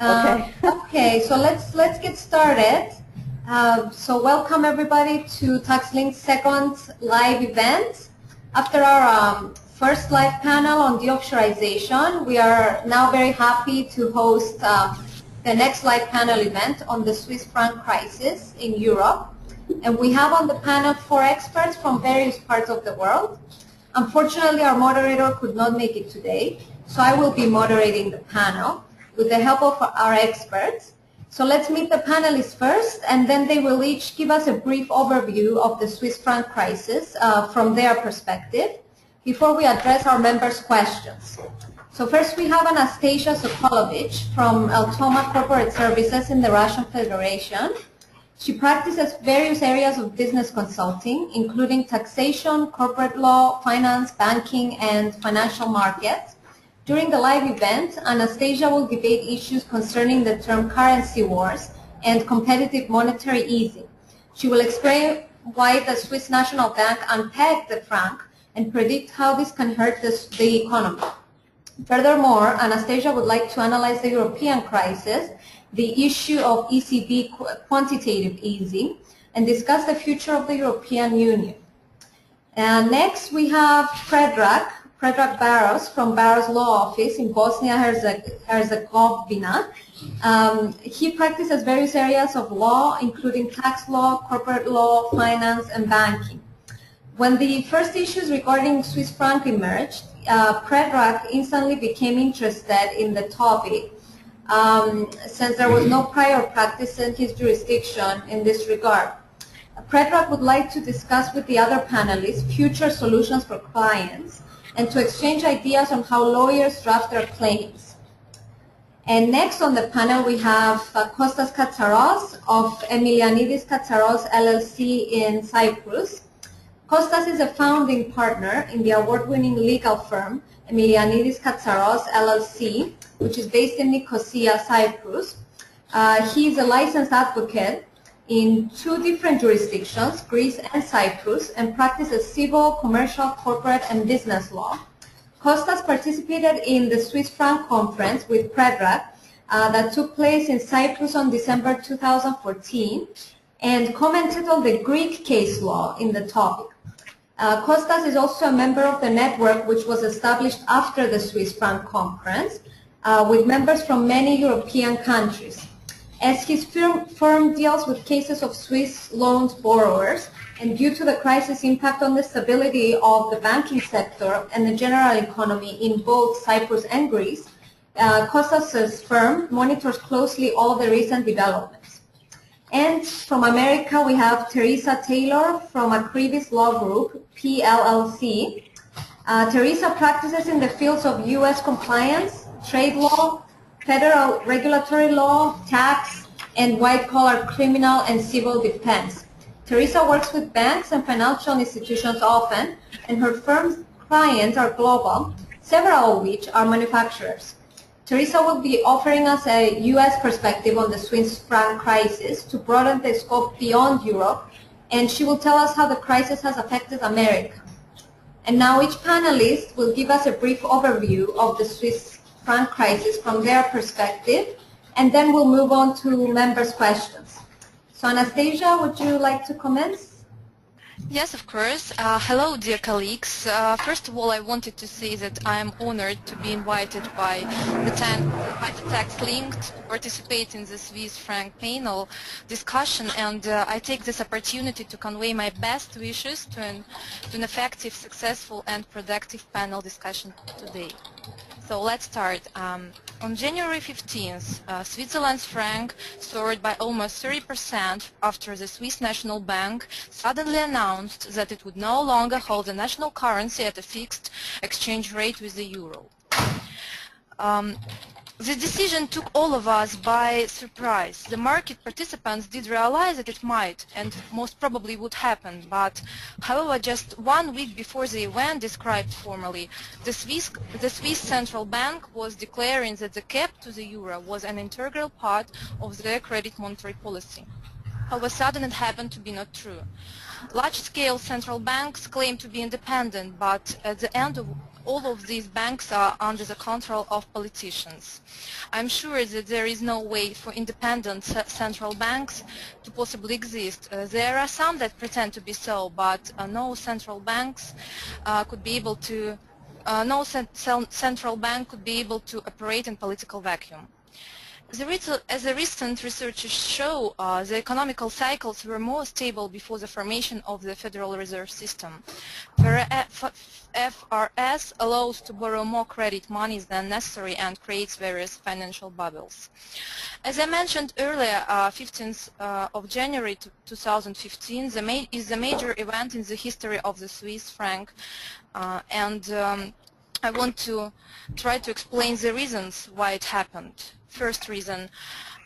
Okay, so let's get started. So welcome everybody to TaxLink's second live event. After our first live panel on deoffshoreization, we are now very happy to host the next live panel event on the Swiss franc crisis in Europe. And we have on the panel 4 experts from various parts of the world. Unfortunately, our moderator could not make it today, so I will be moderating the panel with the help of our experts. So let's meet the panelists first, and then they will each give us a brief overview of the Swiss franc crisis from their perspective before we address our members' questions. So first we have Anastasia Sokolova from Eltoma Corporate Services in the Russian Federation. She practices various areas of business consulting, including taxation, corporate law, finance, banking, and financial markets. During the live event, Anastasia will debate issues concerning the term currency wars and competitive monetary easing. She will explain why the Swiss National Bank unpegged the franc and predict how this can hurt the economy. Furthermore, Anastasia would like to analyze the European crisis, the issue of ECB quantitative easing, and discuss the future of the European Union. Next, we have Predrag Baros from Baros Law Office in Bosnia-Herzegovina. He practices various areas of law, including tax law, corporate law, finance, and banking. When the first issues regarding Swiss franc emerged, Predrag instantly became interested in the topic since there was no prior practice in his jurisdiction in this regard. Predrag would like to discuss with the other panelists future solutions for clients and to exchange ideas on how lawyers draft their claims. And next on the panel we have Costas Katsaros of EmilianidesKatsaros LLC in Cyprus. Costas is a founding partner in the award-winning legal firm EmilianidesKatsaros LLC, which is based in Nicosia, Cyprus. He is a licensed advocate in 2 different jurisdictions, Greece and Cyprus, and practices civil, commercial, corporate, and business law. Costas participated in the Swiss franc conference with Predrag that took place in Cyprus on December 2014 and commented on the Greek case law in the topic. Costas is also a member of the network which was established after the Swiss franc conference with members from many European countries. As his firm deals with cases of Swiss loans borrowers and due to the crisis impact on the stability of the banking sector and the general economy in both Cyprus and Greece, Costas' firm monitors closely all the recent developments. And from America, we have Teresa Taylor from Akrivis Law Group, PLLC. Teresa practices in the fields of U.S. compliance, trade law, federal regulatory law, tax, and white-collar criminal and civil defense. Teresa works with banks and financial institutions often, and her firm's clients are global, several of which are manufacturers. Teresa will be offering us a U.S. perspective on the Swiss franc crisis to broaden the scope beyond Europe, and she will tell us how the crisis has affected America. And now each panelist will give us a brief overview of the Swiss franc crisis from their perspective, and then we'll move on to members' questions. So Anastasia, would you like to commence? Yes, of course. Hello, dear colleagues. First of all, I wanted to say that I am honored to be invited by the TaxLinked to participate in the Swiss franc panel discussion, and I take this opportunity to convey my best wishes to an effective, successful, and productive panel discussion today. So let's start. On January 15th, Switzerland's franc soared by almost 30% after the Swiss National Bank suddenly announced that it would no longer hold the national currency at a fixed exchange rate with the euro. The decision took all of us by surprise. The market participants did realize that it might and most probably would happen, but however, just 1 week before the event described formally, the Swiss Central Bank was declaring that the cap to the euro was an integral part of their credit monetary policy. All of a sudden it happened to be not true. Large-scale central banks claim to be independent, but at the end of all of these banks are under the control of politicians. I'm sure that there is no way for independent central banks to possibly exist. There are some that pretend to be so, but no central banks could be able to no central bank could be able to operate in political vacuum. As the recent researchers show, the economical cycles were more stable before the formation of the Federal Reserve System. FRS allows to borrow more credit monies than necessary and creates various financial bubbles. As I mentioned earlier, 15th of January 2015 is the major event in the history of the Swiss franc, and I want to try to explain the reasons why it happened. First reason,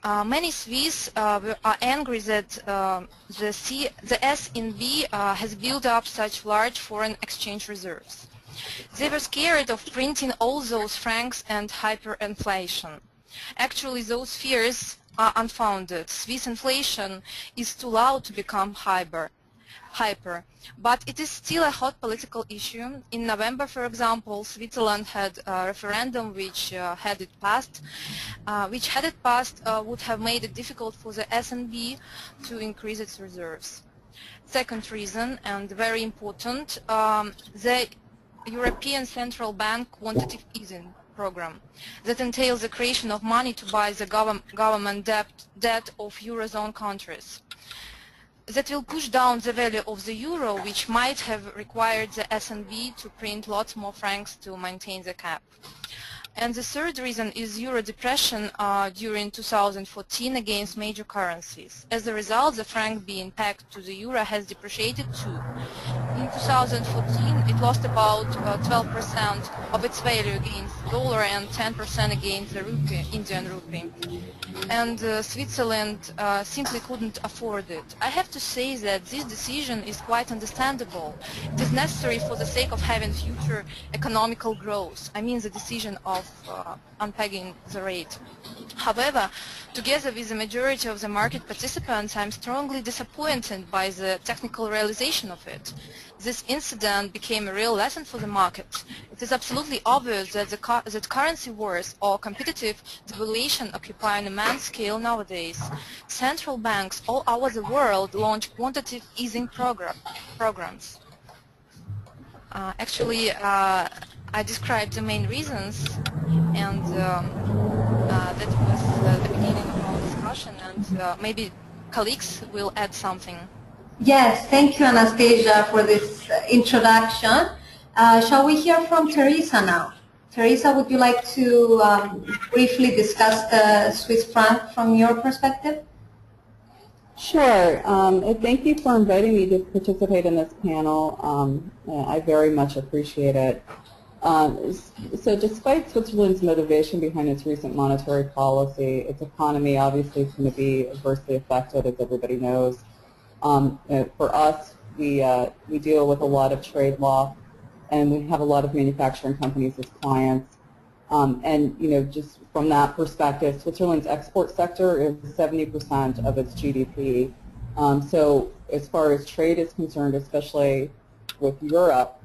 many Swiss are angry that the SNB has built up such large foreign exchange reserves. They were scared of printing all those francs and hyperinflation. Actually, those fears are unfounded. Swiss inflation is too loud to become hyper. But it is still a hot political issue. In November, for example, Switzerland had a referendum which had it passed, would have made it difficult for the SNB to increase its reserves. Second reason, and very important, the European Central Bank quantitative easing program that entails the creation of money to buy the government debt of Eurozone countries. That will push down the value of the euro, which might have required the SNB to print lots more francs to maintain the cap. And the third reason is euro depression during 2014 against major currencies. As a result, the franc being pegged to the euro has depreciated too. In 2014, it lost about 12% of its value against the dollar and 10% against the rupee, Indian rupee. And Switzerland simply couldn't afford it. I have to say that this decision is quite understandable. It is necessary for the sake of having future economical growth. I mean the decision of unpegging the rate. However, together with the majority of the market participants, I'm strongly disappointed by the technical realization of it. This incident became a real lesson for the market. It is absolutely obvious that that currency wars or competitive devaluation occupy an immense scale nowadays. Central banks all over the world launch quantitative easing programs. Actually, I described the main reasons, and that was the beginning of our discussion, and maybe colleagues will add something. Yes, thank you, Anastasia, for this introduction. Shall we hear from Teresa now? Teresa, would you like to briefly discuss the Swiss franc from your perspective? Sure. Thank you for inviting me to participate in this panel. I very much appreciate it. So despite Switzerland's motivation behind its recent monetary policy, its economy obviously is going to be adversely affected, as everybody knows. For us, we deal with a lot of trade law, and we have a lot of manufacturing companies as clients. And just from that perspective, Switzerland's export sector is 70% of its GDP. So as far as trade is concerned, especially with Europe,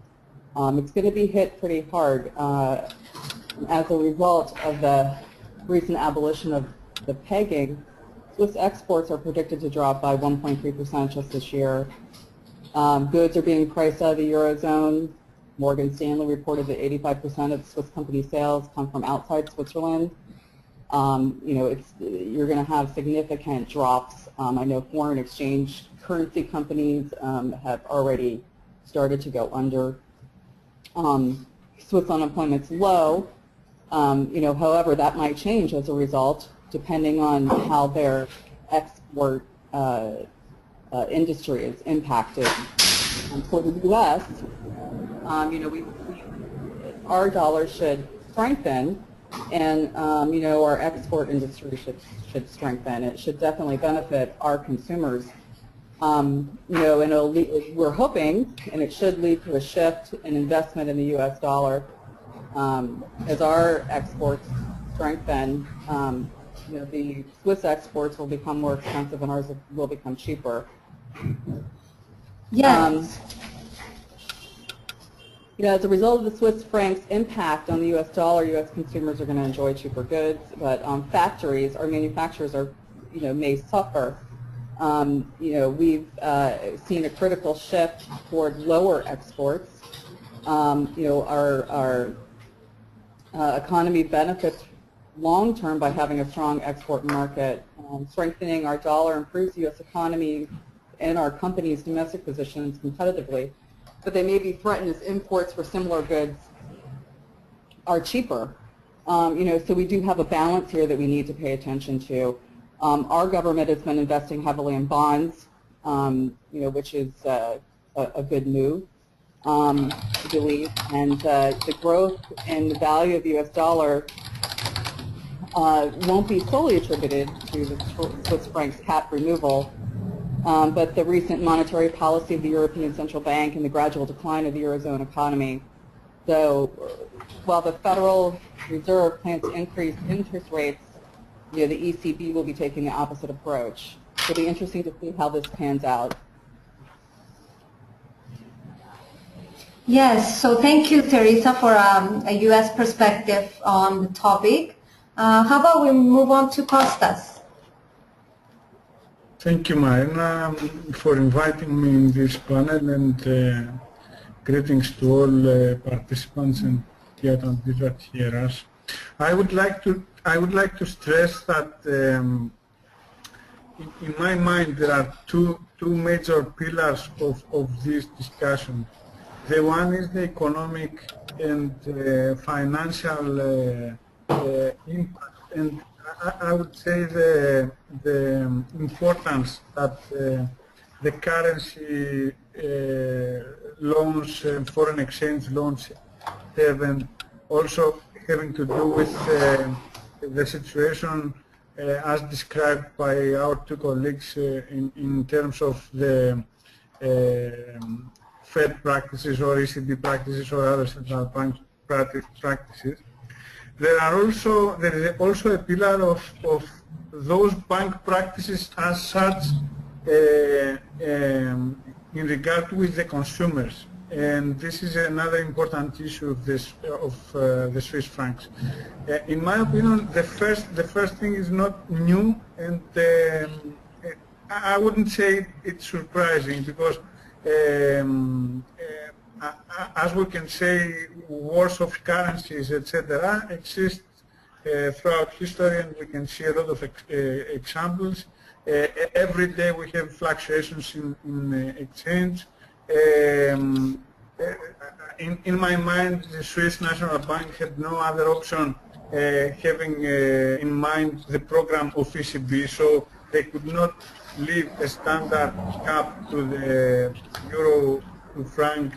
it's going to be hit pretty hard as a result of the recent abolition of the pegging. Swiss exports are predicted to drop by 1.3% just this year. Goods are being priced out of the Eurozone. Morgan Stanley reported that 85% of Swiss company sales come from outside Switzerland. You're going to have significant drops. I know foreign exchange currency companies have already started to go under. Swiss unemployment's low. However, that might change as a result, depending on how their export industry is impacted. For the U.S., our dollar should strengthen, and our export industry should strengthen. It should definitely benefit our consumers. And we're hoping, and it should lead to a shift in investment in the U.S. dollar as our exports strengthen. The Swiss exports will become more expensive, and ours will become cheaper. Yes. as a result of the Swiss franc's impact on the U.S. dollar, U.S. consumers are going to enjoy cheaper goods, but factories, our manufacturers are, may suffer. We've seen a critical shift toward lower exports. Our economy benefits long-term by having a strong export market. Strengthening our dollar improves the U.S. economy and our companies' domestic positions competitively, but they may be threatened as imports for similar goods are cheaper. So we do have a balance here that we need to pay attention to. Our government has been investing heavily in bonds, which is a good move, I believe, and the growth in the value of the U.S. dollar won't be solely attributed to the Swiss franc's cap removal, but the recent monetary policy of the European Central Bank and the gradual decline of the Eurozone economy. So while the Federal Reserve plans to increase interest rates, the ECB will be taking the opposite approach. It'll be interesting to see how this pans out. Yes, so thank you, Teresa, for a U.S. perspective on the topic. How about we move on to Costas? Thank you, Marina, for inviting me in this panel, and greetings to all participants and the attendees that hear us. I would like to stress that in my mind there are two major pillars of this discussion. The one is the economic and financial impact, and I would say the importance that the currency loans and foreign exchange loans have, and also having to do with the situation as described by our two colleagues in terms of the Fed practices or ECB practices or other central bank practices. There is also a pillar of those bank practices as such in regard with the consumers, and this is another important issue of the Swiss francs. In my opinion, the first thing is not new, and I wouldn't say it's surprising, because as we can say, wars of currencies, etc., exist throughout history, and we can see a lot of examples. Every day we have fluctuations in exchange. In my mind, the Swiss National Bank had no other option having in mind the program of ECB, so they could not leave a standard cap to the euro to franc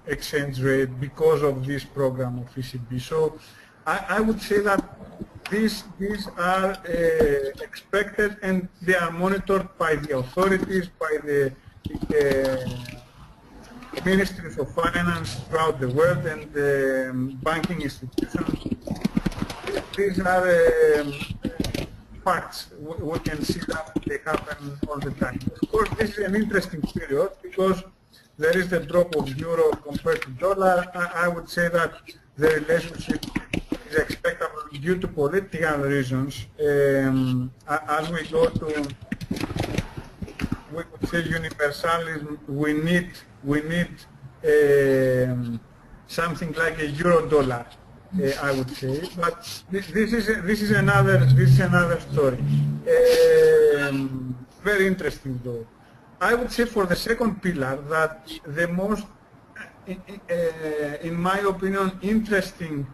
exchange rate because of this program of ECB. So I would say that these are expected, and they are monitored by the authorities, by the ministries of finance throughout the world, and the banking institutions. These are facts. We can see that they happen all the time. Of course, this is an interesting period because there is the drop of euro compared to dollar. I would say that the relationship is expectable due to political reasons. As we go to, we could say, universalism, we need something like a euro dollar, I would say. But this is another story. Very interesting though. I would say for the second pillar that the most, in my opinion, interesting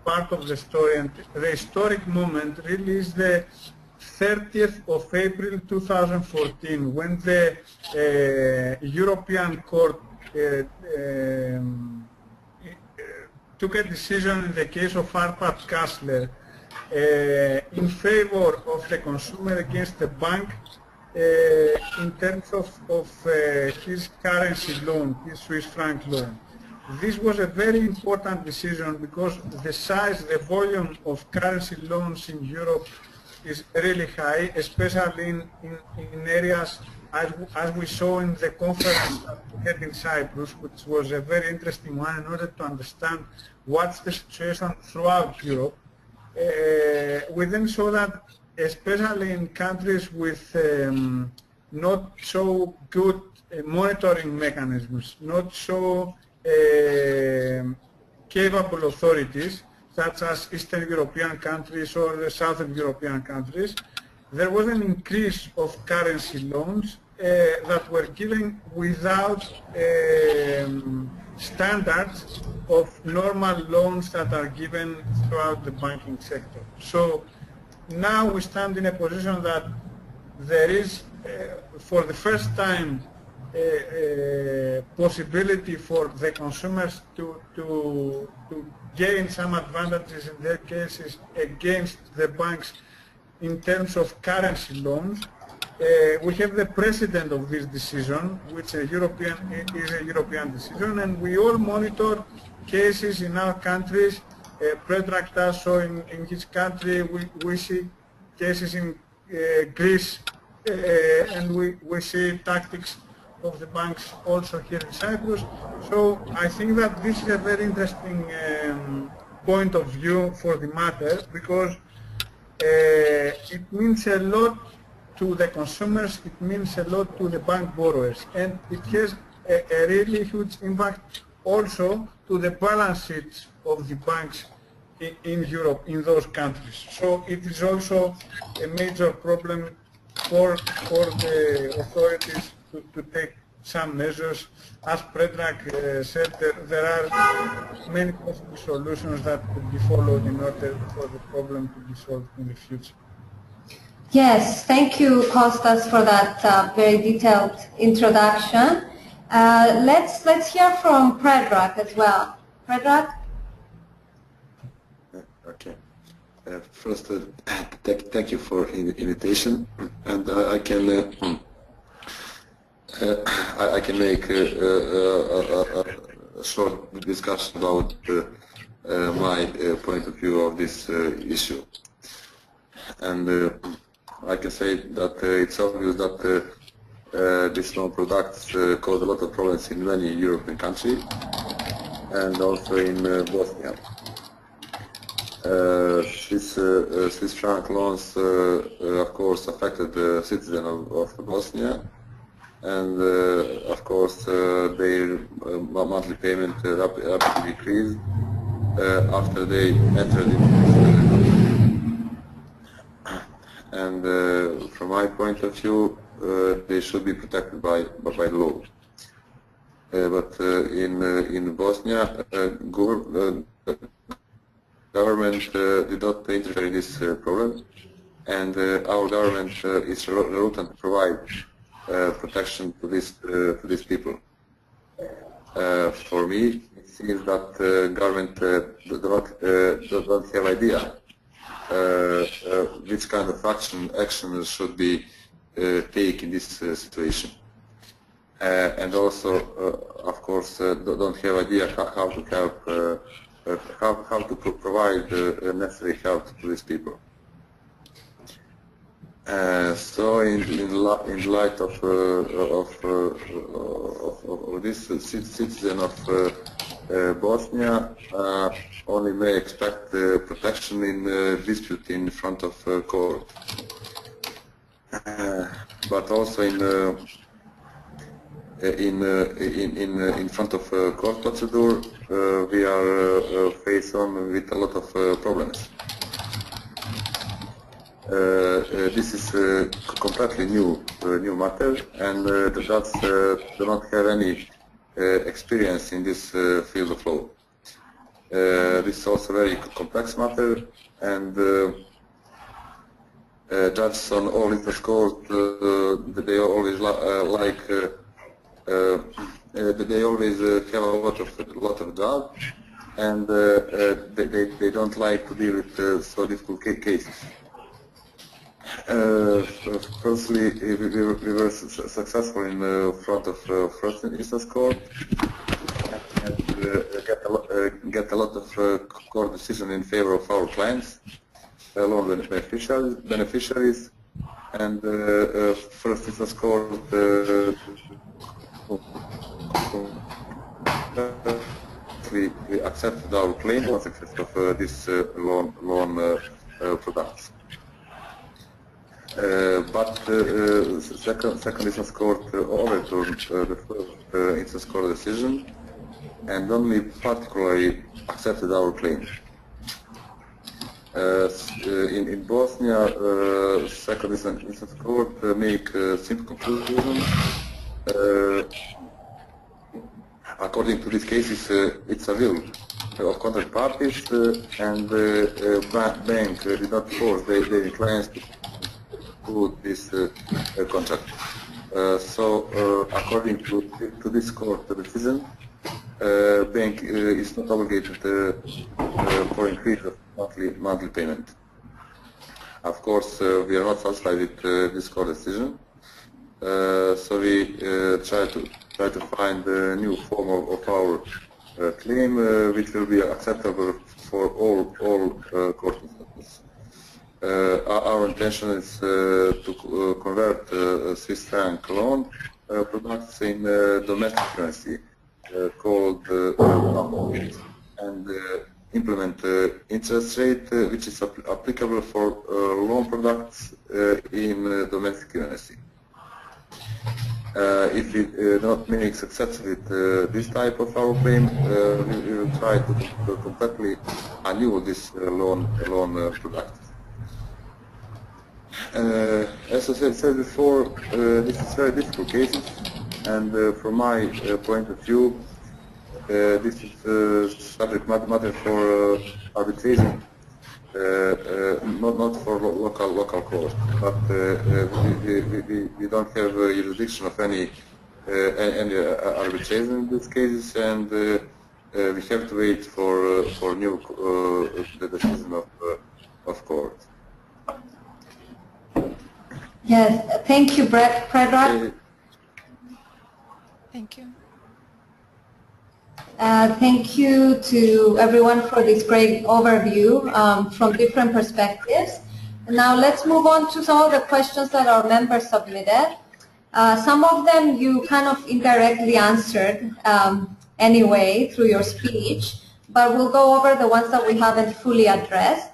part of the story and the historic moment really is the 30th of April 2014, when the European Court took a decision in the case of Arpad Kassler in favor of the consumer against the bank in terms of his currency loan, his Swiss franc loan. This was a very important decision because the size, the volume of currency loans in Europe is really high, especially in areas as we saw in the conference that we had in Cyprus, which was a very interesting one in order to understand what's the situation throughout Europe. We then saw that especially in countries with not so good monitoring mechanisms, not so capable authorities, such as Eastern European countries or the Southern European countries, there was an increase of currency loans that were given without standards of normal loans that are given throughout the banking sector. So now we stand in a position that there is, for the first time, possibility for the consumers to gain some advantages in their cases against the banks in terms of currency loans. We have the precedent of this decision, which is a European decision, and we all monitor cases in our countries. Predrag does so in his country. We see cases in Greece, and we see tactics of the banks also here in Cyprus. So I think that this is a very interesting point of view for the matter, because it means a lot to the consumers, it means a lot to the bank borrowers, and it has a really huge impact also to the balance sheets of the banks in Europe, in those countries. So it is also a major problem for the authorities to take some measures. As Predrag said, there are many possible solutions that could be followed in order for the problem to be solved in the future. Yes, thank you, Costas, for that very detailed introduction. Let's hear from Predrag as well. Predrag? Okay. First, thank you for the invitation, and I can make a short discussion about my point of view of this issue. And I can say that it's obvious that these loan products cause a lot of problems in many European countries and also in Bosnia. Swiss franc loans, of course, affected the citizens of Bosnia, and of course their monthly payment rapidly decreased after they entered into and from my point of view, they should be protected by the law. But in Bosnia, government did not interfere in this problem, and our government is reluctant to provide protection to these people. For me, it seems that government does not have idea which kind of action should be taken in this situation, and also, of course, don't have idea how to help. How to provide necessary help to these people. So, in light of this citizen of Bosnia, only may expect protection in dispute in front of court, but also in front of court procedure, we are faced on with a lot of problems. This is completely new matter, and the judges do not have any experience in this field of law. This is also a very complex matter, and judges on all interest court, they always they always have a lot of doubt, and they don't like to deal with so difficult cases. Firstly, we were successful in front of first instance court, and get a lot of court decision in favor of our clients. loan beneficiaries, and first instance court we accepted our claim on success of this loan products. But second instance court overturned the first instance court decision and only particularly accepted our claim. In Bosnia, second instance court make simple conclusion. According to these cases, it's a will of contract parties, and bank did not force their clients to put this contract. So, according to this court decision, bank is not obligated for increase of monthly payment. Of course, we are not satisfied with this court decision, so we try to find a new form of our claim, which will be acceptable for all court instances. Our intention is to convert Swiss franc loan products in domestic currency called and implement interest rate which is applicable for loan products in domestic currency. If we not make success with this type of our claim, we will try to completely annul this loan product. As I said before, this is very difficult cases, and from my point of view, this is subject matter for arbitration, not for local court. But we don't have jurisdiction of any arbitration in these cases, and we have to wait for new the decision of court. Yes, thank you, Predrag. Thank you. Thank you to everyone for this great overview from different perspectives. Now let's move on to some of the questions that our members submitted. Some of them you kind of indirectly answered anyway through your speech, but we'll go over the ones that we haven't fully addressed.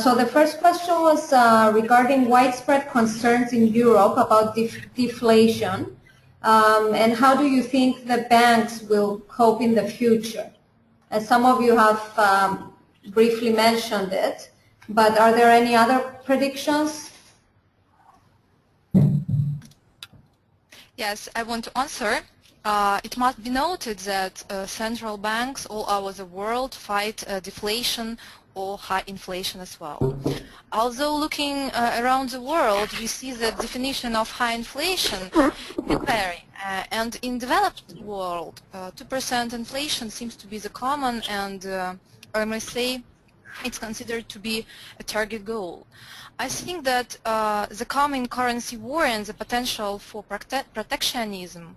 So the first question was regarding widespread concerns in Europe about deflation. And how do you think the banks will cope in the future? As some of you have briefly mentioned it, but are there any other predictions? Yes, I want to answer. It must be noted that central banks all over the world fight deflation or high inflation as well. Although looking around the world, we see the definition of high inflation can vary. And in developed world, 2% inflation seems to be the common, and I must say it's considered to be a target goal. I think that the coming currency war and the potential for protectionism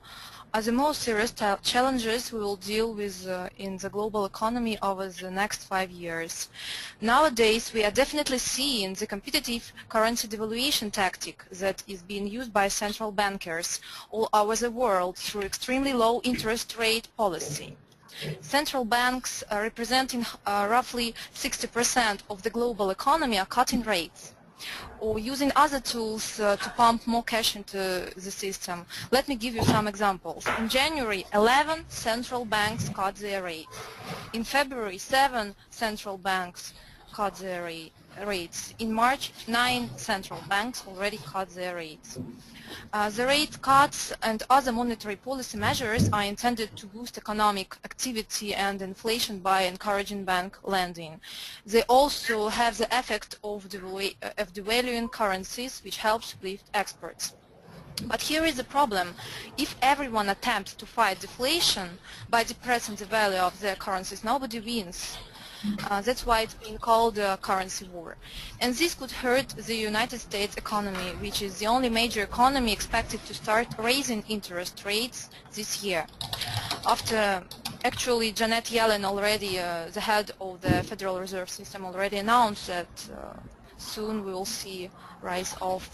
are the most serious challenges we will deal with in the global economy over the next 5 years. Nowadays, we are definitely seeing the competitive currency devaluation tactic that is being used by central bankers all over the world through extremely low interest rate policy. Central banks representing roughly 60% of the global economy are cutting rates or using other tools to pump more cash into the system. Let me give you some examples. In January, 11 central banks cut their rates. In February, 7 central banks cut their rates. In March, 9 central banks already cut their rates. The rate cuts and other monetary policy measures are intended to boost economic activity and inflation by encouraging bank lending. They also have the effect of devaluing currencies, which helps lift exports. But here is the problem. If everyone attempts to fight deflation by depressing the value of their currencies, nobody wins. That's why it's being called a currency war. And this could hurt the United States economy, which is the only major economy expected to start raising interest rates this year. After actually, Janet Yellen already, the head of the Federal Reserve System, already announced that soon we will see rise of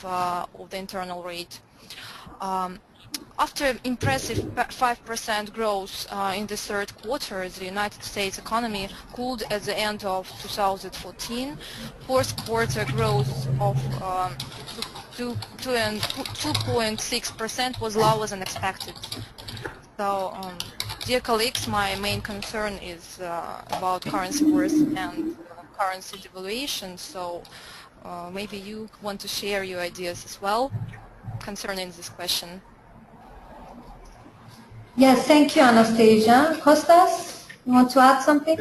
the internal rate. After impressive 5% growth in the third quarter, the United States economy cooled at the end of 2014. Fourth quarter growth of 2.6% was lower than expected. So, dear colleagues, my main concern is about currency wars and currency devaluation. So, maybe you want to share your ideas as well concerning this question. Yes, thank you, Anastasia. Costas, you want to add something?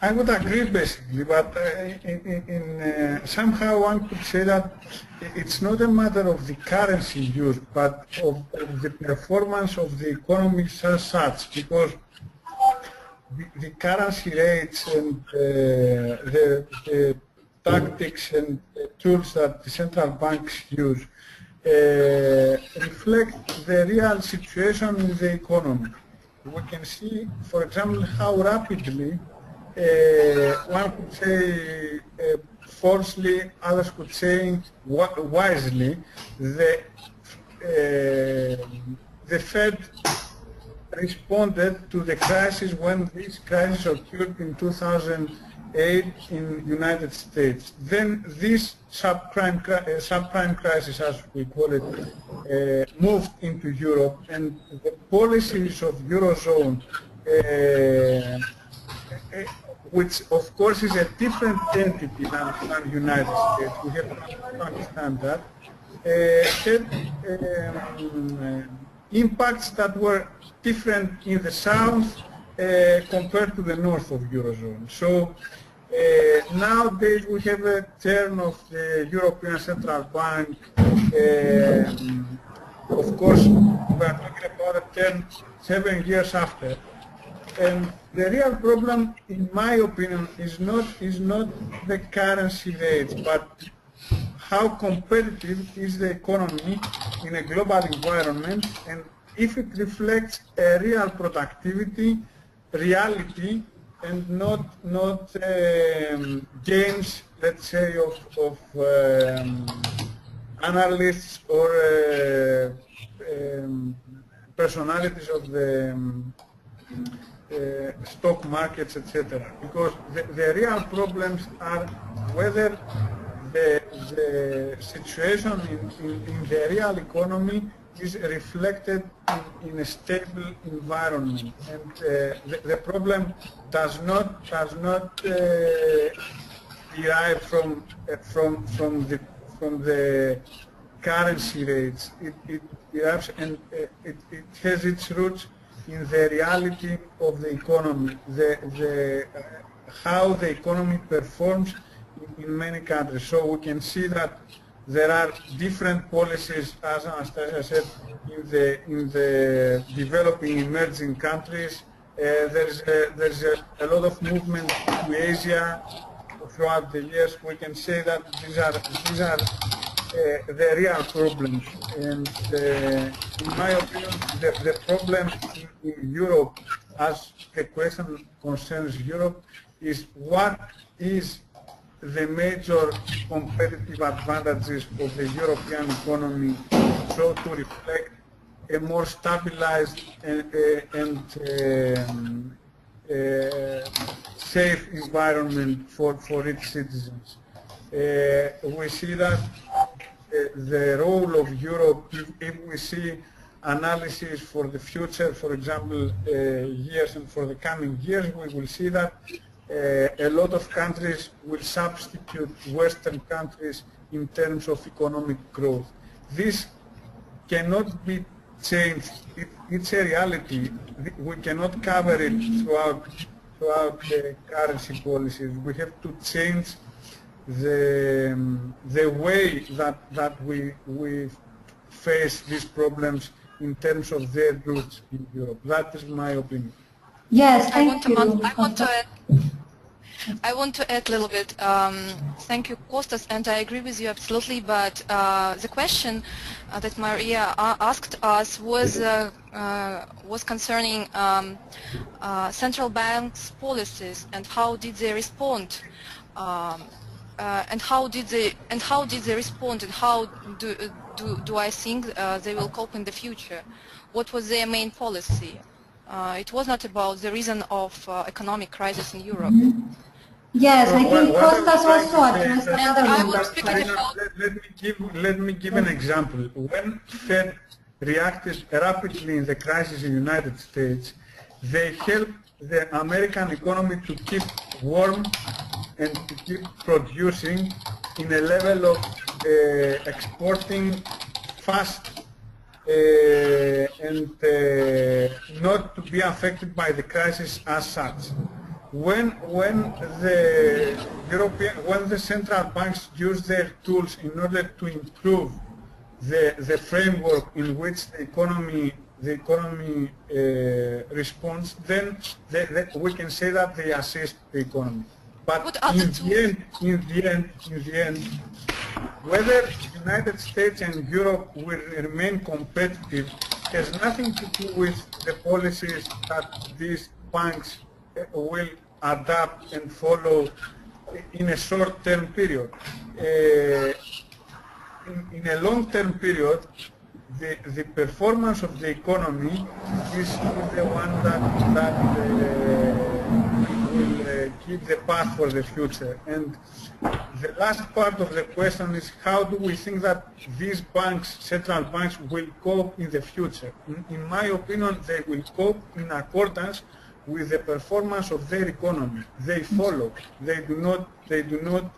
I would agree basically, but somehow one could say that it's not a matter of the currency used, but of the performance of the economy as such, because the currency rates and the tactics and tools that the central banks use reflect the real situation in the economy. We can see, for example, how rapidly one could say falsely, others could say wisely, the Fed responded to the crisis when this crisis occurred in 2008 in United States. Then this subprime crisis, as we call it, moved into Europe, and the policies of Eurozone, which of course is a different entity than United States, we have to understand that, had impacts that were different in the south compared to the north of Eurozone. So nowadays we have a turn of the European Central Bank. Of course, we are talking about a turn 7 years after. And the real problem, in my opinion, is not the currency rates, but how competitive is the economy in a global environment, and if it reflects a real productivity, reality, and not games, let's say, of analysts or personalities of the stock markets, etc. Because the real problems are whether the situation in the real economy is reflected in a stable environment, and the problem does not derive from the currency rates. It derives, and it has its roots in the reality of the economy, how the economy performs in many countries. So we can see that there are different policies, as Anastasia said, in the developing emerging countries. There's a lot of movement to Asia throughout the years. We can say that these are the real problems. And in my opinion, the problem in Europe, as the question concerns Europe, is what is the major competitive advantages of the European economy, so to reflect a more stabilized and safe environment for its citizens. We see that the role of Europe, if we see analysis for the future, for example, years and for the coming years, we will see that a lot of countries will substitute Western countries in terms of economic growth. This cannot be changed. It's a reality. We cannot cover it throughout the currency policies. We have to change the way that we face these problems in terms of their roots in Europe. That is my opinion. Yes, thank you. I want to add a little bit. Thank you, Costas, and I agree with you absolutely. But the question that Maria asked us was concerning central banks' policies and how did they respond, and how did they respond, and how do I think they will cope in the future? What was their main policy? It was not about the reason of economic crisis in Europe. Yes, I think What Costas I was also trying to say addressed is another I member. was speaking about... Let me give an example. When Fed reacted rapidly in the crisis in the United States, they helped the American economy to keep warm and to keep producing in a level of exporting fast and not to be affected by the crisis as such. When the central banks use their tools in order to improve the framework in which the economy responds, then we can say that they assist the economy. But in the end, whether the United States and Europe will remain competitive has nothing to do with the policies that these banks will adapt and follow in a short-term period. In a long-term period, the performance of the economy is the one that will keep the path for the future. And the last part of the question is how do we think that these banks, central banks, will cope in the future? In my opinion, they will cope in accordance with the performance of their economy. They follow. They do not,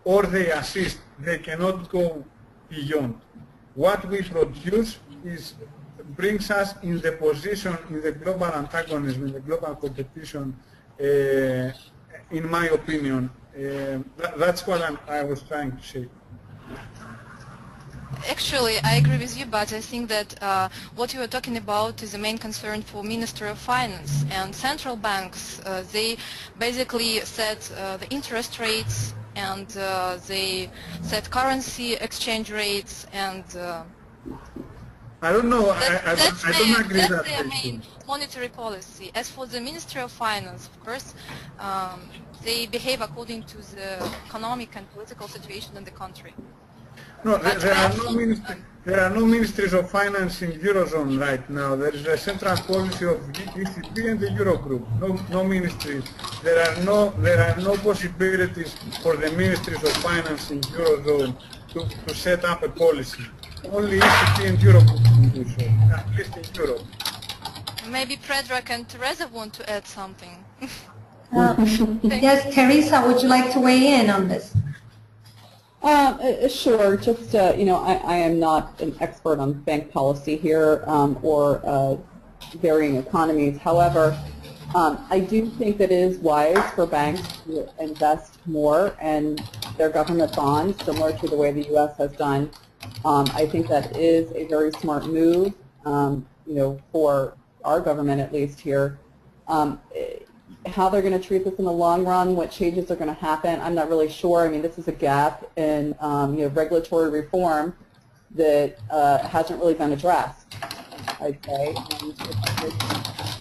or they assist. They cannot go beyond. What we produce brings us in the position, in the global antagonism, in the global competition, in my opinion. That's what I was trying to say. Actually, I agree with you, but I think that what you are talking about is the main concern for Ministry of Finance and central banks. They basically set the interest rates and they set currency exchange rates and I don't know. I don't agree that's that their main monetary policy. As for the Ministry of Finance, of course, they behave according to the economic and political situation in the country. No, there are no ministries of finance in Eurozone right now. There is a central policy of ECB and the Eurogroup. No ministries. There are no possibilities for the ministries of finance in Eurozone to set up a policy. Only ECB and Eurogroup can do so, at least in Europe. Maybe Predrag and Teresa want to add something. Yes, Teresa, would you like to weigh in on this? Sure. Just, I am not an expert on bank policy here or varying economies. However, I do think that it is wise for banks to invest more in their government bonds, similar to the way the U.S. has done. I think that is a very smart move, for our government at least here. How they're going to treat this in the long run, what changes are going to happen, I'm not really sure. I mean, this is a gap in regulatory reform that hasn't really been addressed, I'd say. And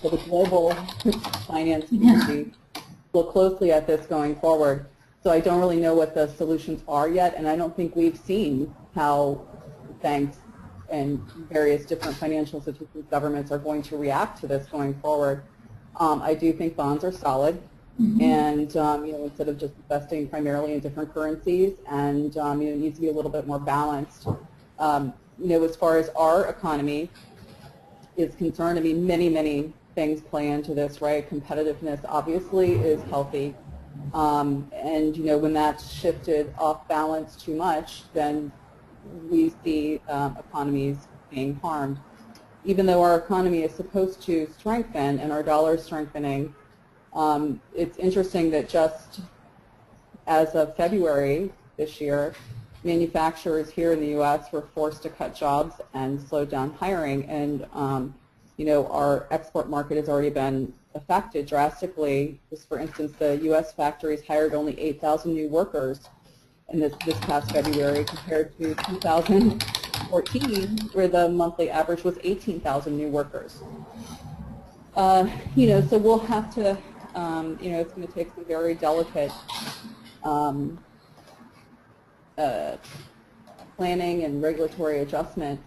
for the global finance community, look closely at this going forward. So I don't really know what the solutions are yet, and I don't think we've seen how banks and various different financial institutions, governments are going to react to this going forward. I do think bonds are solid, and instead of just investing primarily in different currencies, and it needs to be a little bit more balanced. As far as our economy is concerned, I mean, many things play into this, right? Competitiveness obviously is healthy, and when that's shifted off balance too much, then we see economies being harmed. Even though our economy is supposed to strengthen and our dollar is strengthening, it's interesting that just as of February this year, manufacturers here in the U.S. were forced to cut jobs and slow down hiring, and our export market has already been affected drastically. Just for instance, the U.S. factories hired only 8,000 new workers in this past February compared to 2014, where the monthly average was 18,000 new workers. So we'll have to, it's going to take some very delicate planning and regulatory adjustment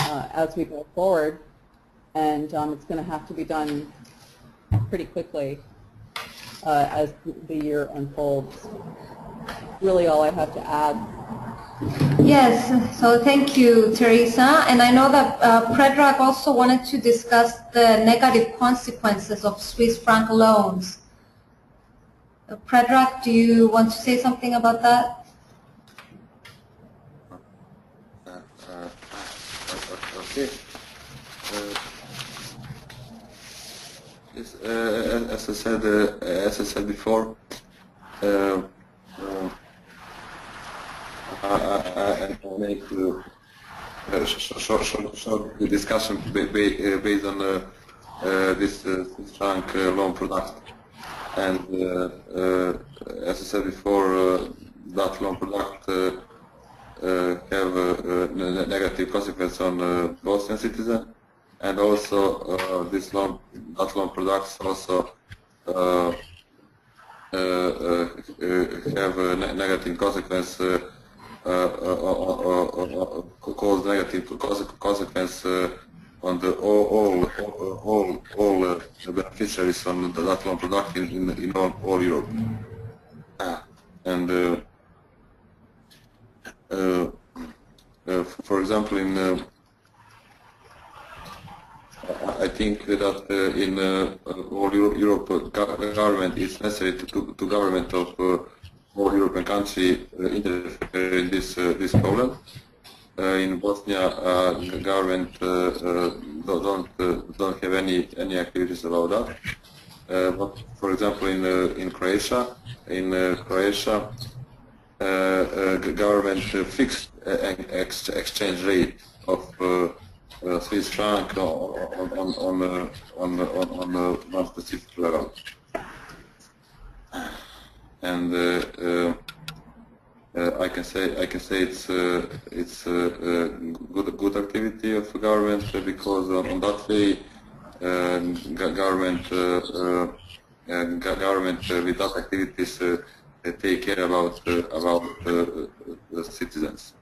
as we go forward, and it's going to have to be done pretty quickly as the year unfolds. Really all I have to add. Yes, so thank you, Teresa. And I know that Predrag also wanted to discuss the negative consequences of Swiss franc loans. Predrag, do you want to say something about that? Okay. Yes, as I said before, I make a short discussion based on this Swiss franc loan product, and as I said before, that loan product have a negative consequence on Bosnian citizens, and also that loan products also have a negative consequence, cause negative consequence on the all beneficiaries on that loan product in all Europe. And for example, I think that in all Europe, government is necessary to government of all European country interfere in this problem. In Bosnia, government don't have any activities about that. But for example, in Croatia, government fixed exchange rate of Swiss franc on one specific level, and I can say it's good activity of the government, because on that way government with that activities take care about the citizens.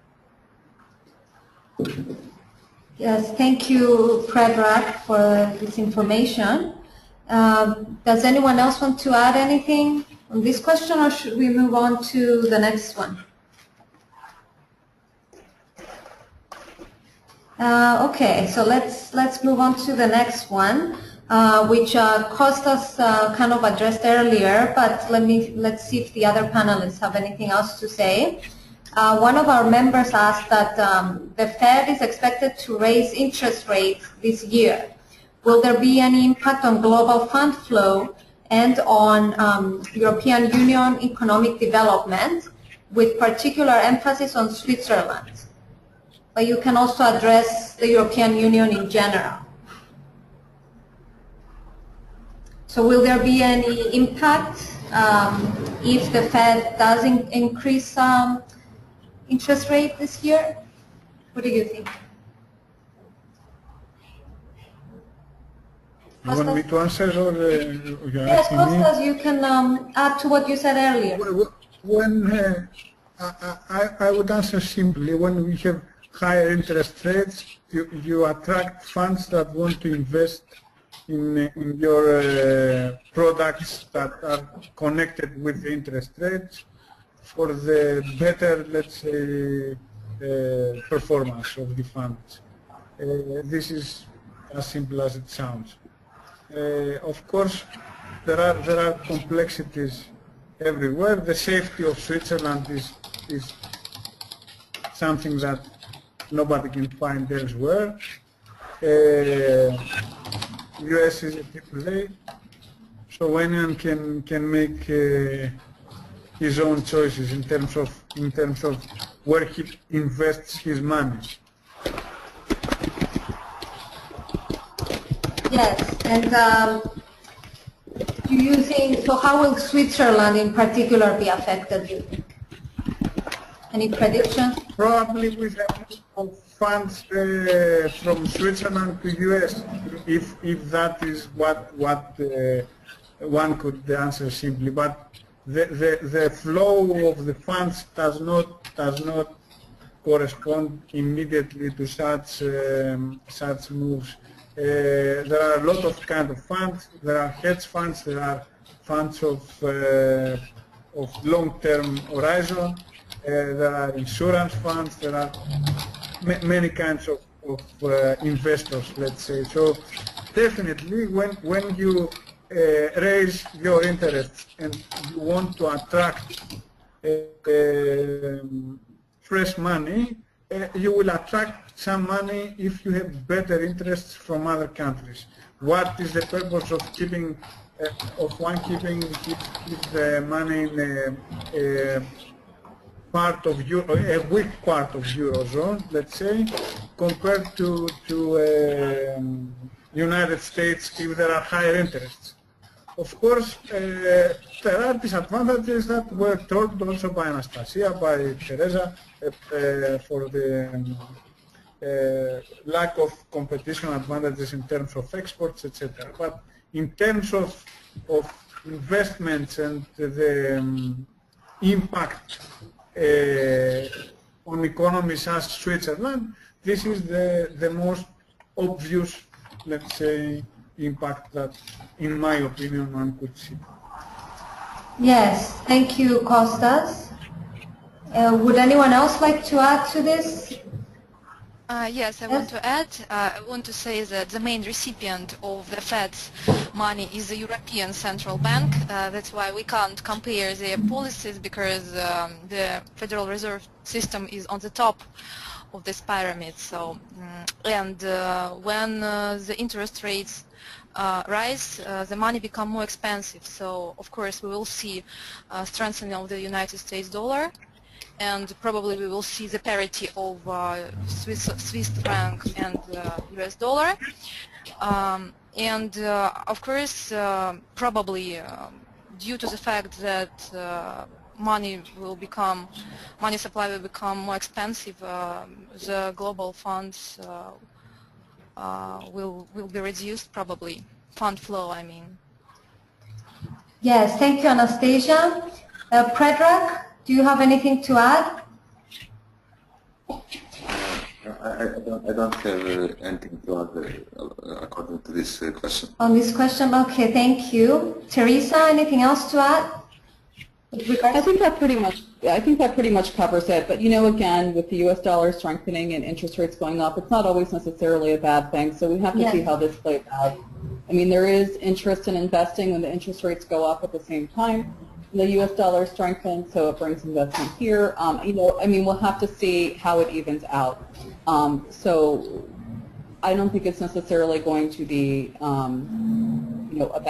Yes, thank you, Predrag, for this information. Does anyone else want to add anything on this question, or should we move on to the next one? Okay, so let's move on to the next one, which Costas kind of addressed earlier, but let's see if the other panelists have anything else to say. One of our members asked that the Fed is expected to raise interest rates this year. Will there be any impact on global fund flow and on European Union economic development, with particular emphasis on Switzerland? But you can also address the European Union in general. So will there be any impact if the Fed does increase interest rate this year? What do you think? You want me to answer, or you're yes, asking Costas, me? you can add to what you said earlier. When I would answer simply, when we have higher interest rates, you attract funds that want to invest in your products that are connected with the interest rates for the better, let's say, performance of the funds. This is as simple as it sounds. Of course, there are complexities everywhere. The safety of Switzerland is something that nobody can find elsewhere. US is a AAA, so anyone can make his own choices in terms of where he invests his money. Yes, and do you think, so how will Switzerland in particular be affected, do you think? Any predictions? Probably with a move of funds from Switzerland to US, if that is what one could answer simply. But the flow of the funds does not correspond immediately to such moves. There are a lot of kind of funds. There are hedge funds. There are funds of long-term horizon. There are insurance funds. There are many kinds of investors, let's say. So definitely, when you raise your interests and you want to attract fresh money, you will attract some money if you have better interests from other countries. What is the purpose of keeping keeping the money in a part of a weak part of Eurozone, let's say, compared to United States if there are higher interests? Of course, there are disadvantages that were told also by Anastasia, by Teresa, for the lack of competition advantages in terms of exports, etc. But in terms of investments and the impact on economies as Switzerland, this is the most obvious, let's say, impact that, in my opinion, one could see. Yes, thank you, Costas. Would anyone else like to add to this? Yes, I want to add. I want to say that the main recipient of the Fed's money is the European Central Bank. That's why we can't compare their policies, because the Federal Reserve System is on the top of this pyramid. So, and when the interest rates rise, the money become more expensive. So, of course, we will see strengthening of the United States dollar, and probably we will see the parity of Swiss franc and US dollar. And of course, probably due to the fact that money supply will become more expensive, the global funds will be reduced, probably. Fund flow, I mean. Yes, thank you, Anastasia. Predrag, do you have anything to add? I don't have anything to add according to this question. On this question, okay, thank you. Teresa, anything else to add? I think that pretty much covers it. But again, with the U.S. dollar strengthening and interest rates going up, it's not always necessarily a bad thing. So we have to see how this plays out. I mean, there is interest in investing when the interest rates go up at the same time. The U.S. dollar strengthens, so it brings investment here. I mean, we'll have to see how it evens out. So I don't think it's necessarily going to be, a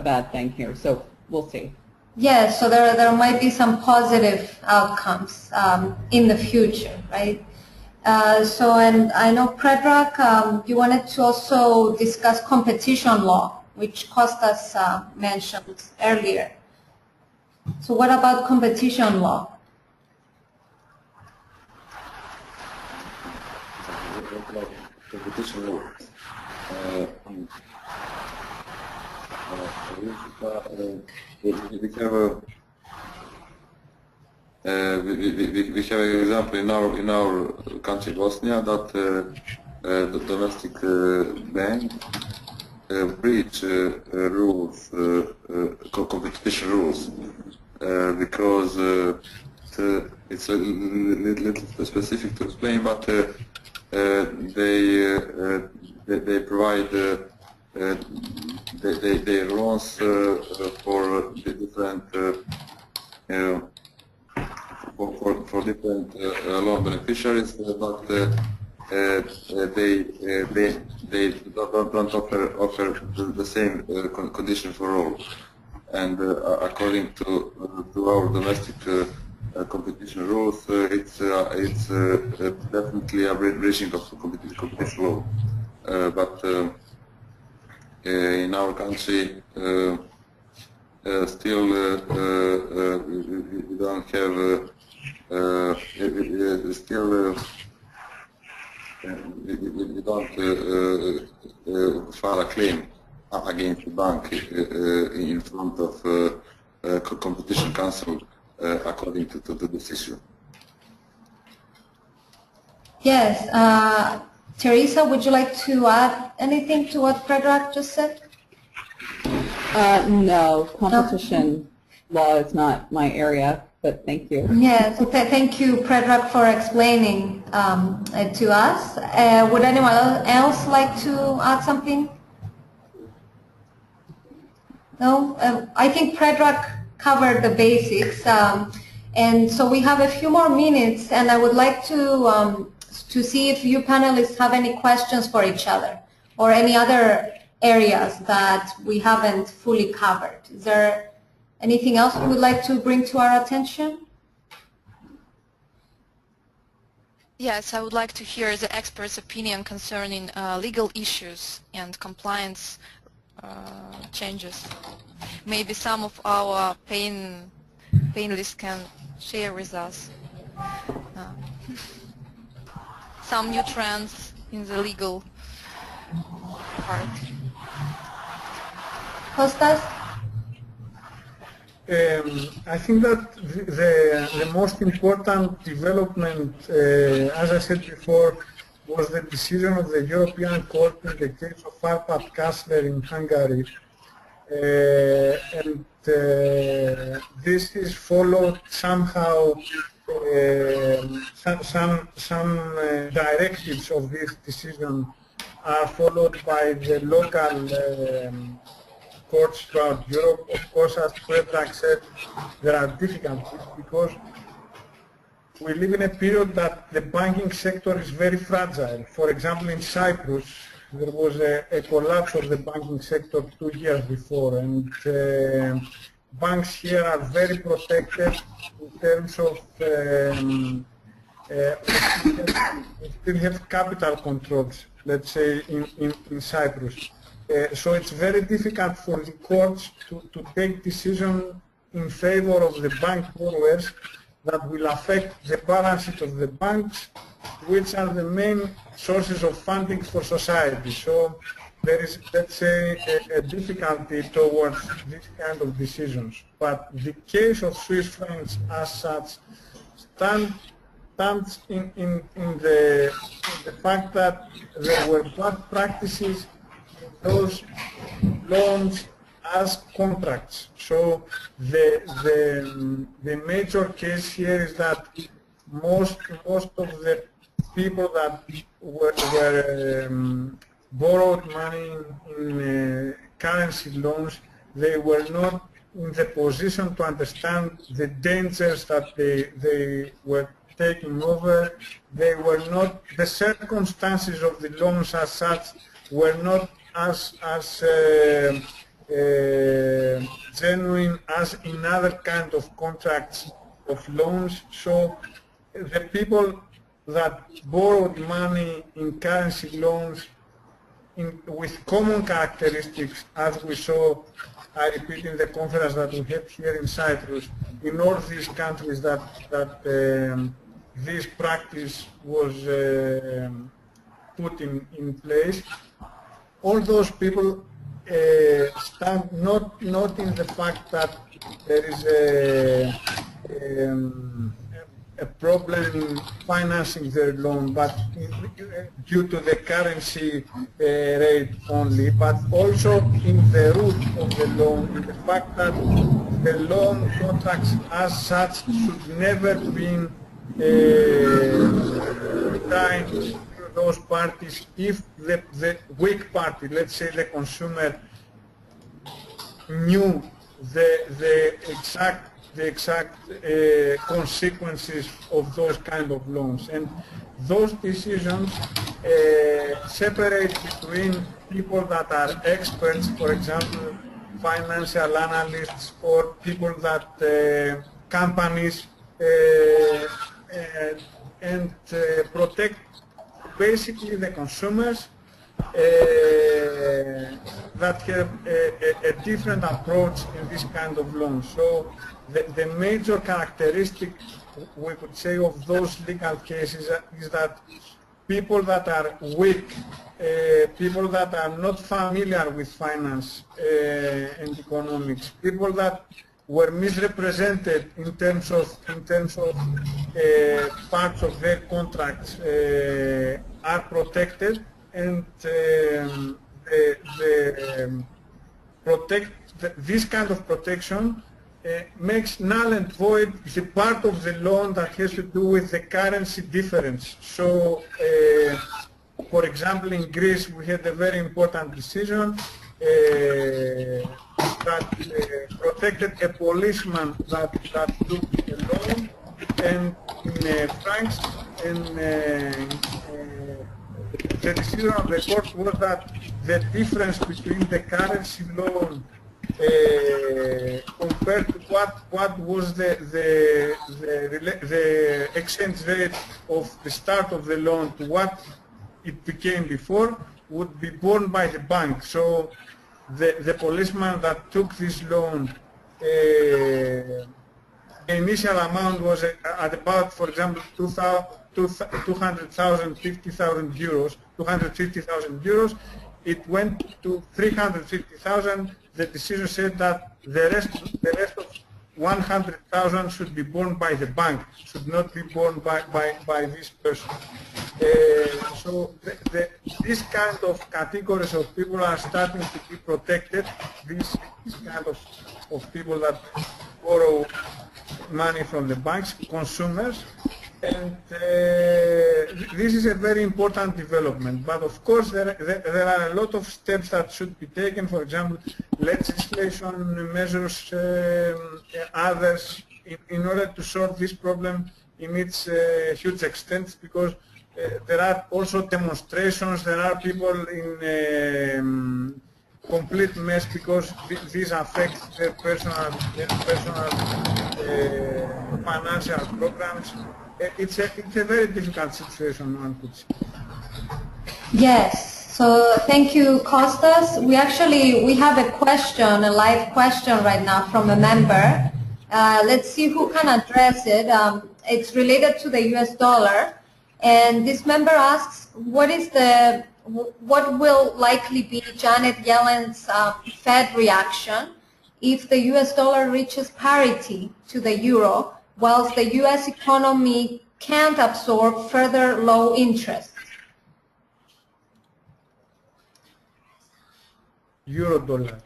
bad thing here. So we'll see. Yes, so there might be some positive outcomes in the future, right? And I know, Predrag, you wanted to also discuss competition law, which Costas mentioned earlier. So what about competition law? Competition law. We have an example in our country, Bosnia, that the domestic bank breach rules, competition rules, because it's a little specific to explain, but they provide they loans for the different for different loan beneficiaries, but they don't offer the same condition for all. And according to our domestic competition rules, it's definitely a breaching of competition law. But in our country, still we don't have still we don't file a claim against the bank in front of Competition Council according to this issue. Yes. Teresa, would you like to add anything to what Predrag just said? No, competition law is not my area, but thank you. Yes, thank you, Predrag, for explaining to us. Would anyone else like to add something? No? I think Predrag covered the basics, and so we have a few more minutes, and I would like to see if you panelists have any questions for each other or any other areas that we haven't fully covered. Is there anything else you would like to bring to our attention? Yes, I would like to hear the expert's opinion concerning legal issues and compliance changes. Maybe some of our panelists can share with us some new trends in the legal part. Costas? I think that the most important development, as I said before, was the decision of the European Court in the case of Arpad Kastler in Hungary. And this is followed somehow, some directives of this decision are followed by the local courts throughout Europe. Of course, as Predrag said, there are difficulties because we live in a period that the banking sector is very fragile. For example, in Cyprus, there was a collapse of the banking sector 2 years before, and banks here are very protected in terms of we still have capital controls, let's say, in Cyprus. So it's very difficult for the courts to take decisions in favor of the bank borrowers that will affect the balance sheet of the banks, which are the main sources of funding for society. So there is, let's say, a difficulty towards this kind of decisions. But the case of Swiss francs as such stands in the fact that there were bad practices in those loans as contracts. So the major case here is that most of the people that were borrowed money in currency loans, they were not in the position to understand the dangers that they were taking over. They were not, the circumstances of the loans as such were not as genuine as in other kind of contracts of loans. So the people that borrowed money in currency loans with common characteristics, as we saw, I repeat, in the conference that we had here in Cyprus, in all these countries that this practice was put in place, all those people stand not in the fact that there is a problem in financing their loan, but due to the currency rate only, but also in the root of the loan, in the fact that the loan contracts as such should never be tied to those parties if the weak party, let's say the consumer, knew the exact consequences of those kind of loans. And those decisions separate between people that are experts, for example, financial analysts, or people that companies, and protect basically the consumers that have a different approach in this kind of loans. So the major characteristic, we could say, of those legal cases is that people that are weak, people that are not familiar with finance and economics, people that were misrepresented in terms of parts of their contracts are protected, and this kind of protection makes null and void the part of the loan that has to do with the currency difference. So, for example, in Greece we had a very important decision that protected a policeman that took a loan, and in francs, and the decision of the court was that the difference between the currency loan compared to what was the exchange rate of the start of the loan to what it became before would be borne by the bank. So the policeman that took this loan, the initial amount was at about, for example, 200,000, 50,000 euros, 250,000 euros. It went to 350,000. The decision said that the rest of 100,000 should be borne by the bank, should not be borne by this person. So this kind of categories of people are starting to be protected. This kind of people that borrow money from the banks, consumers, and this is a very important development. But of course there are a lot of steps that should be taken, for example legislation measures, others, in order to solve this problem in its huge extent, because there are also demonstrations, there are people in complete mess because this affects their personal financial programs. It's a very difficult situation, one could say. Yes. So thank you, Costas. We have a question, a live question right now from a member. Let's see who can address it. It's related to the US dollar, and this member asks, what will likely be Janet Yellen's Fed reaction if the US dollar reaches parity to the euro, whilst the US economy can't absorb further low interest? Euro dollar.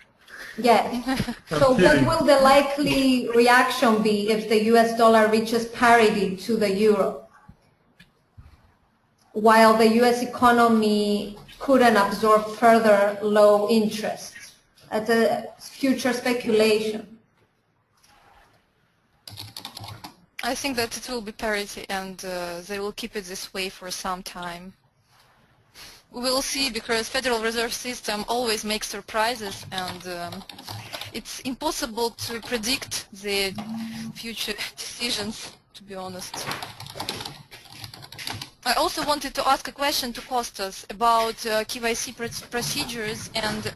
Yes. So what will the likely reaction be if the US dollar reaches parity to the euro, while the US economy couldn't absorb further low interest? That's a future speculation. I think that it will be parity, and they will keep it this way for some time. We will see, because Federal Reserve System always makes surprises, and it's impossible to predict the future decisions, to be honest. I also wanted to ask a question to Costas about KYC procedures and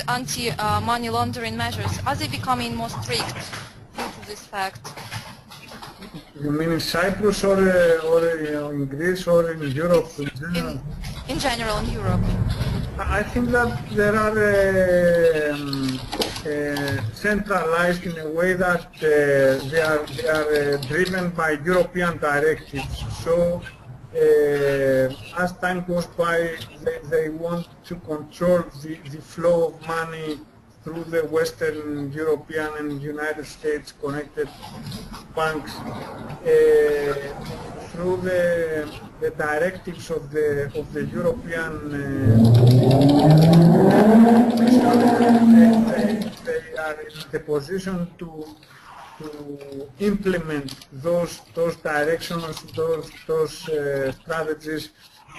anti-money laundering measures. Are they becoming more strict due to this fact? You mean in Cyprus or in Greece or in Europe in general? In general, in Europe. I think that there are centralized in a way that they are driven by European directives. So as time goes by, they want to control the flow of money through the Western European and United States connected banks, through the directives of the European they are in the position to implement those directions, those strategies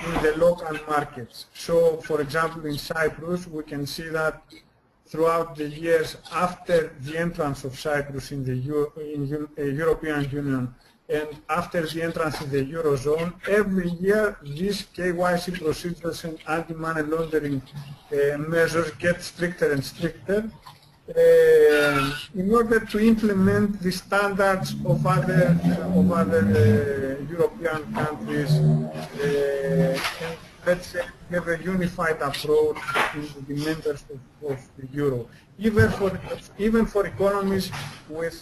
in the local markets. So, for example, in Cyprus, we can see that throughout the years after the entrance of Cyprus in the European Union, and after the entrance in the Eurozone, every year these KYC procedures and anti-money laundering measures get stricter and stricter in order to implement the standards of other European countries and let's say have a unified approach in the members of the Euro. Even for economies with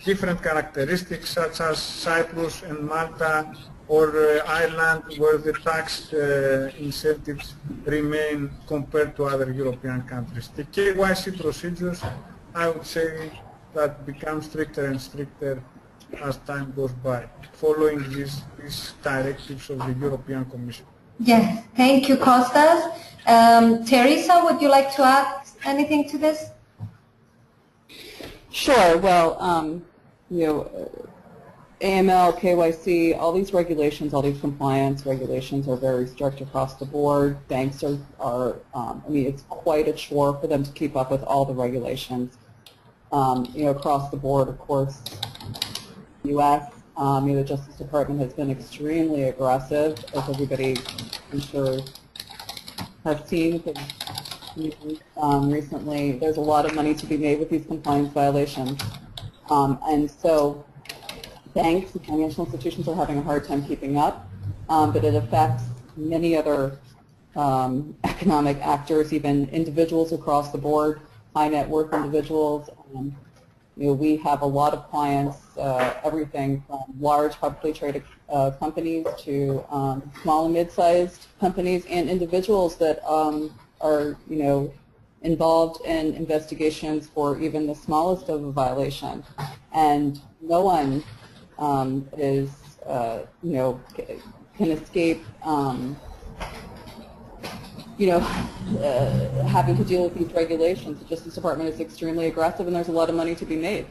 different characteristics such as Cyprus and Malta or Ireland, where the tax incentives remain compared to other European countries. The KYC procedures, I would say, that become stricter and stricter as time goes by, following these directives of the European Commission. Yes, thank you, Costas. Teresa, would you like to add anything to this? Sure. Well, AML, KYC, all these regulations, all these compliance regulations are very strict across the board. Banks are I mean, it's quite a chore for them to keep up with all the regulations, across the board. Of course, U.S., the Justice Department has been extremely aggressive, as everybody, I'm sure, has seen. Recently, there's a lot of money to be made with these compliance violations, and so banks and financial institutions are having a hard time keeping up, but it affects many other economic actors, even individuals across the board, high net worth individuals. We have a lot of clients, everything from large publicly traded companies to small and mid-sized companies and individuals that are, involved in investigations for even the smallest of a violation. And no one is, can escape, having to deal with these regulations. The Justice Department is extremely aggressive, and there's a lot of money to be made.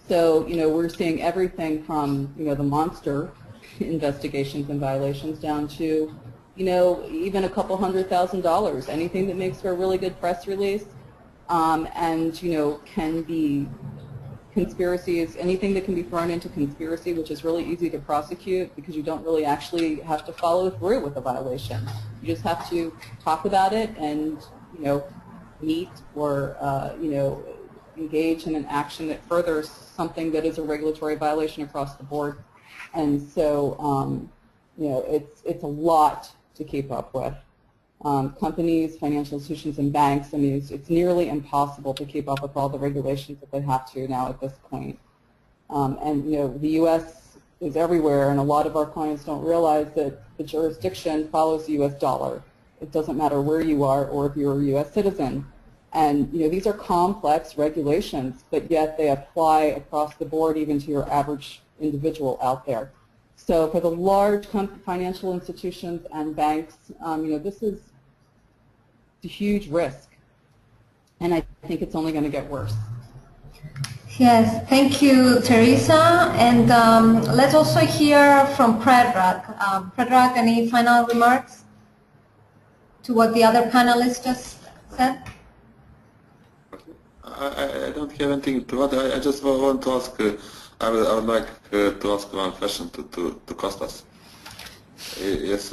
So, we're seeing everything from, the monster investigations and violations down to, even a couple $100,000, anything that makes for a really good press release, and, can be conspiracies, anything that can be thrown into conspiracy, which is really easy to prosecute because you don't really actually have to follow through with a violation. You just have to talk about it and, meet or, engage in an action that furthers something that is a regulatory violation across the board. And so, it's a lot to keep up with. Companies, financial institutions, and banks, I mean, it's nearly impossible to keep up with all the regulations that they have to now at this point. And, the U.S. is everywhere, and a lot of our clients don't realize that the jurisdiction follows the U.S. dollar. It doesn't matter where you are or if you're a U.S. citizen. And, these are complex regulations, but yet they apply across the board even to your average individual out there. So for the large financial institutions and banks, this is a huge risk, and I think it's only going to get worse. Yes, thank you, Teresa. And let's also hear from Predrag. Predrag, any final remarks to what the other panelists just said? I don't have anything to add. I just want to ask, I would like to ask one question to Costas. Yes,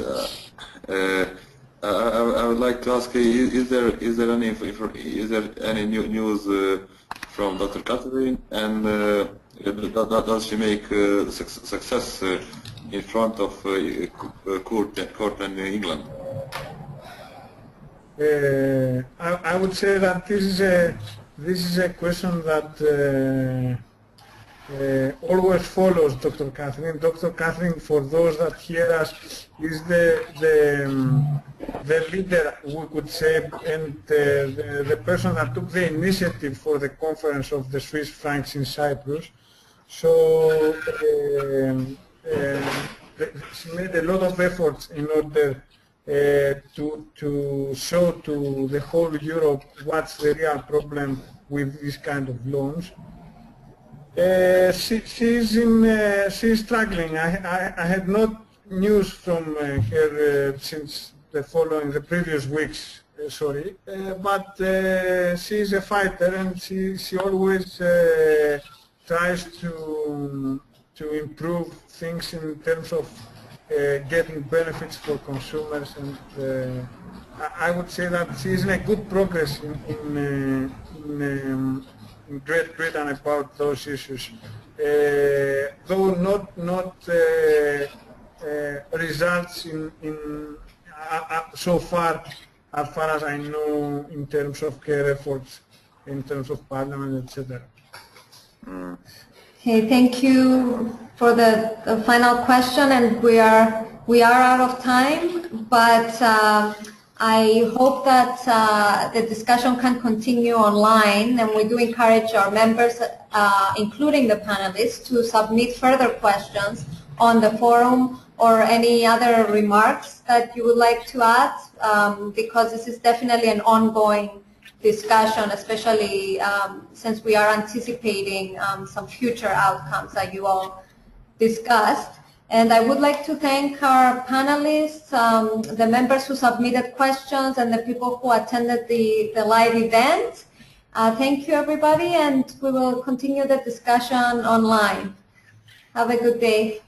I would like to ask, is there any news from Dr. Catherine, and does she make success in front of court in England? I would say that this is a question that always follows Dr. Catherine. Dr. Catherine, for those that hear us, is the leader, we could say, and the person that took the initiative for the conference of the Swiss francs in Cyprus. So she made a lot of efforts in order to show to the whole Europe what's the real problem with this kind of loans. She's struggling. I had no news from her since the previous weeks. But she's a fighter, and she always tries to improve things in terms of getting benefits for consumers, and I would say that she's in a good progress in Great Britain about those issues, though not results in so far as I know, in terms of her efforts, in terms of Parliament, etc. Okay, thank you for the final question, and we are out of time, but I hope that the discussion can continue online, and we do encourage our members, including the panelists, to submit further questions on the forum or any other remarks that you would like to add, because this is definitely an ongoing discussion, especially since we are anticipating some future outcomes that you all discussed. And I would like to thank our panelists, the members who submitted questions, and the people who attended the live event. Thank you, everybody, and we will continue the discussion online. Have a good day.